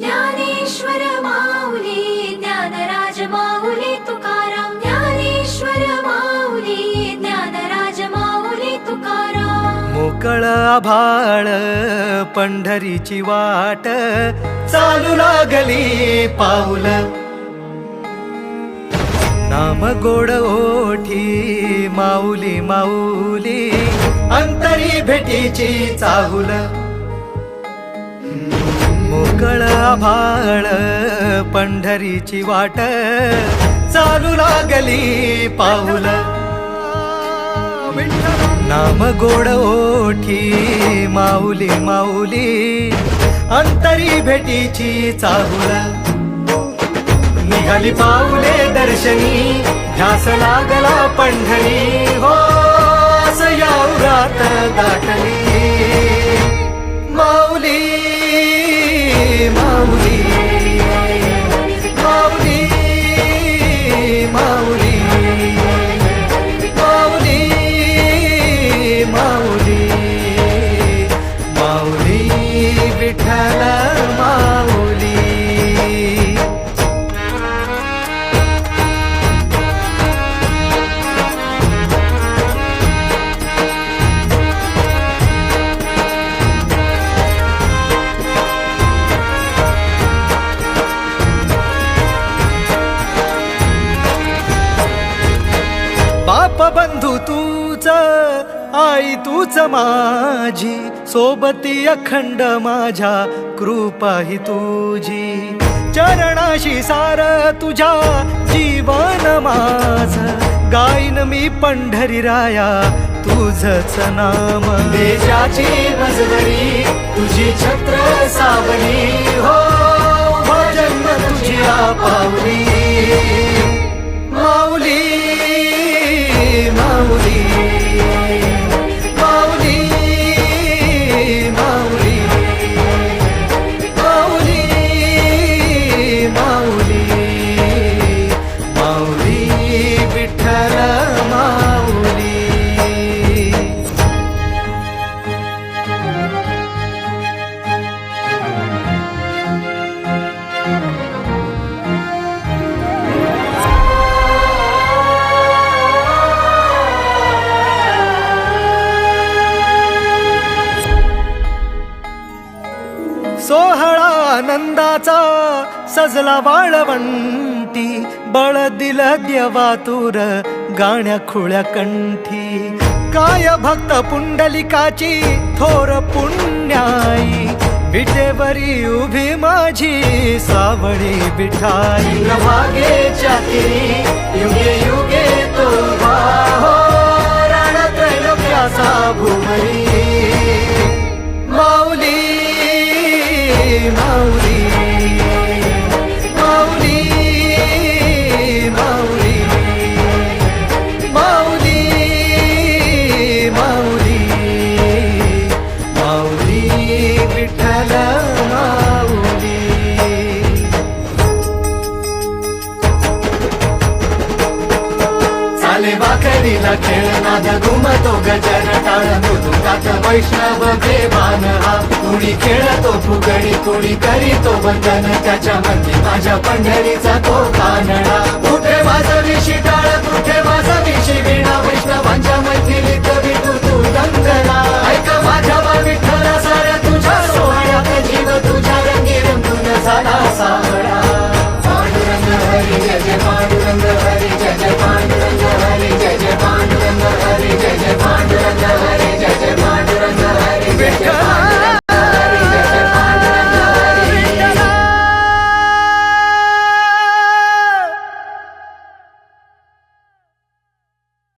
ज्ञानेश्वर माऊली ज्ञानराज माऊली तुकाराम ज्ञानेश्वर माऊली ज्ञानराज माऊली तुकाराम मोकळ आभाळ पंढरीची वाट चालू लागली पाऊल नाम गोड ओठी माऊली माऊली अंतरी भेटीची चाहुल मोकळ आभाळ पंढरीची वाट चालू लागली पाऊल नाम गोड ओठी माऊली माऊली अंतरी भेटीची चाहुल निघाली पाऊले दर्शनी ध्यास लागला पंढरी हो असं या उरात दाटली माऊली माऊली माऊली माऊली माऊली माऊली माऊली विठ्ठल माऊली बाप बंधू तूच आई तूच माझी सोबती अखंड माझ्या कृपा ही तुझी चरणाशी सार तुझ्या जीवन माझ गाईन मी पंढरी राया तुझच नाम देशाची मजबरी तुझी छत्र सावली हो जन्म तुझी पावली माऊली माऊली माऊली माऊली माऊली माऊली माऊली विठ्ठल माऊली सोहळा आनंदाचा सजला वाळवंटी बळ दिल देवातुर गाण्या खुळ्या कंठी काय भक्त पुंडलिकाची थोर पुण्याई विटेवरी उभी माझी सावळी विठाई भागेच्या तिरी युगे युगे तो हो रणत्रैलोक्याचा भूमरी माऊली माऊली माऊली माऊली माऊली माऊली माऊली विठ्ठल माऊली चाले वाकडीला खेळ नाद घुमतो गजर टाळ मृदुकात वैष्णव देवान हा कुणी खेळतो फुगडी कुणी करीतो वंदन त्याच्या मंदी माझ्या पंढरीचा तो कानडा कुठे वाजवी शिटाळ कुठे वाजवी शिवीणा वैष्णवांच्या मैथिलीत विठू तू दंगला